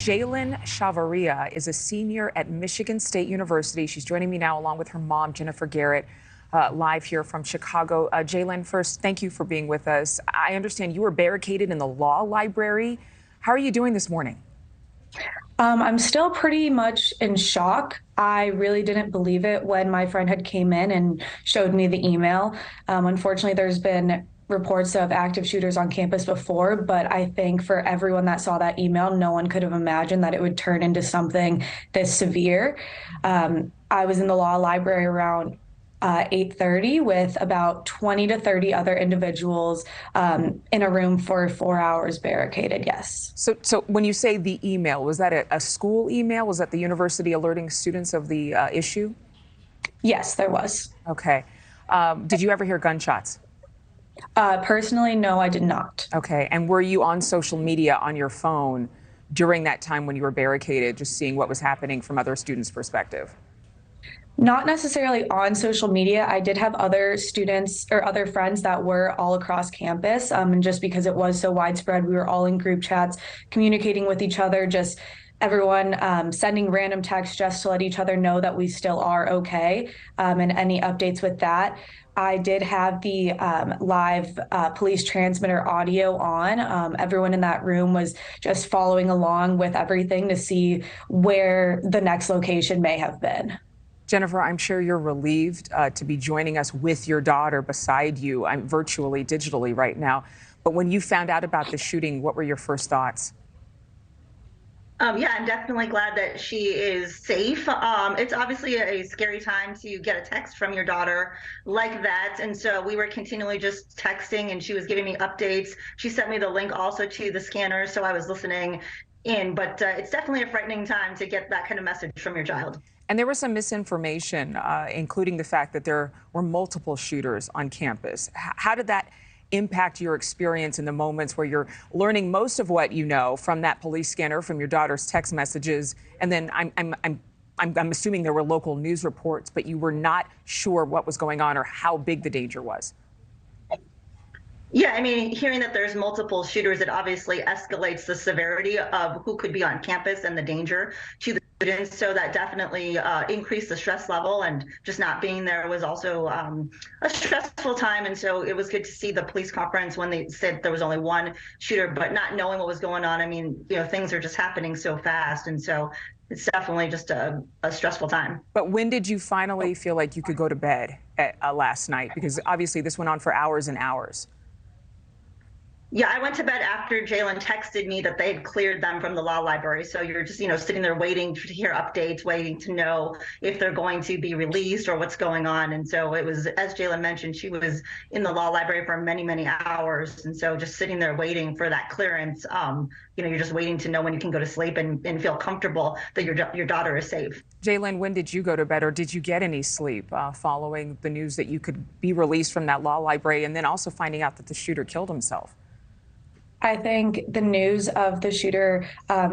Jaylyn Chavarria is a senior at Michigan State University. She's joining me now along with her mom, Garrett, live here from Chicago. Jaylyn, first, thank you for being with us. I understand you were barricaded in the law library. How are you doing this morning? I'm still pretty much in shock. I really didn't believe it when my friend had came in and showed me the email. Unfortunately, there's been reports of active shooters on campus before, but I think for everyone that saw that email, no one could have imagined that it would turn into something this severe. I was in the law library around 8:30 with about 20 to 30 other individuals in a room for 4 hours barricaded, yes. So when you say the email, was that a school email? Was that the university alerting students of the issue? Yes, there was. Okay. Did you ever hear gunshots? Personally, no, I did not. Okay. And were you on social media on your phone during that time when you were barricaded, just seeing what was happening from other students' perspective? Not necessarily on social media. I did have other students or other friends that were all across campus. And just because it was so widespread, we were all in group chats, communicating with each other, just everyone sending random texts just to let each other know that we still are okay, and any updates with that. I did have the live police transmitter audio on. Everyone in that room was just following along with everything to see where the next location may have been. Jennifer, I'm sure you're relieved to be joining us with your daughter beside you. I'm virtually, digitally right now. But when you found out about the shooting, what were your first thoughts? Yeah, I'm definitely glad that she is safe. It's obviously a scary time to get a text from your daughter like that. And so we were continually just texting and she was giving me updates. She sent me the link also to the scanner, so I was listening in. But it's definitely a frightening time to get that kind of message from your child. And there was some misinformation, including the fact that there were multiple shooters on campus. How did that impact your experience in the moments where you're learning most of what you know from that police scanner, from your daughter's text messages, and then I'm assuming there were local news reports, but you were not sure what was going on or how big the danger was? Yeah, I mean, hearing that there's multiple shooters, it obviously escalates the severity of who could be on campus and the danger to the students. So that definitely increased the stress level, and just not being there was also a stressful time. And so it was good to see the police conference when they said there was only one shooter, but not knowing what was going on. I mean, things are just happening so fast. And so it's definitely just a stressful time. But when did you finally feel like you could go to bed last night? Because obviously this went on for hours and hours. Yeah, I went to bed after Jaylyn texted me that they had cleared them from the law library. So you're just, sitting there waiting to hear updates, waiting to know if they're going to be released or what's going on. And so it was, as Jaylyn mentioned, she was in the law library for many, many hours. And so just sitting there waiting for that clearance, you're just waiting to know when you can go to sleep and feel comfortable that your daughter is safe. Jaylyn, when did you go to bed, or did you get any sleep following the news that you could be released from that law library, and then also finding out that the shooter killed himself? I think the news of the shooter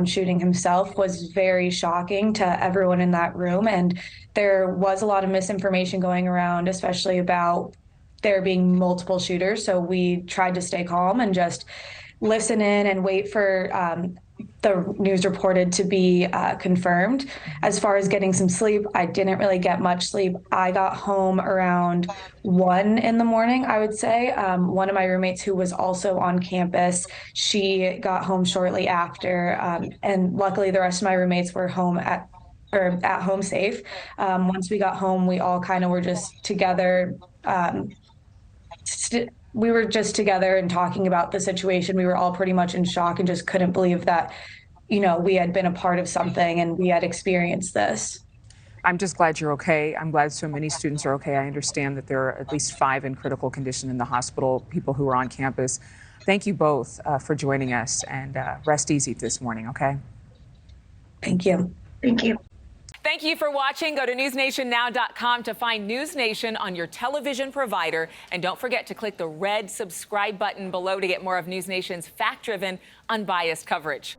shooting himself was very shocking to everyone in that room. And there was a lot of misinformation going around, especially about there being multiple shooters. So we tried to stay calm and just listen in and wait for the news reported to be confirmed. As far as getting some sleep, I didn't really get much sleep. I got home around 1 in the morning, I would say. One of my roommates who was also on campus, she got home shortly after. And luckily the rest of my roommates were home at home safe. Once we got home, we all kind of were just together. We were just together and talking about the situation. We were all pretty much in shock and just couldn't believe that, we had been a part of something and we had experienced this. I'm just glad you're okay. I'm glad so many students are okay. I understand that there are at least 5 in critical condition in the hospital, people who are on campus. Thank you both for joining us, and rest easy this morning, okay? Thank you. Thank you. Thank you for watching. Go to newsnationnow.com to find News Nation on your television provider. And don't forget to click the red subscribe button below to get more of News Nation's fact-driven, unbiased coverage.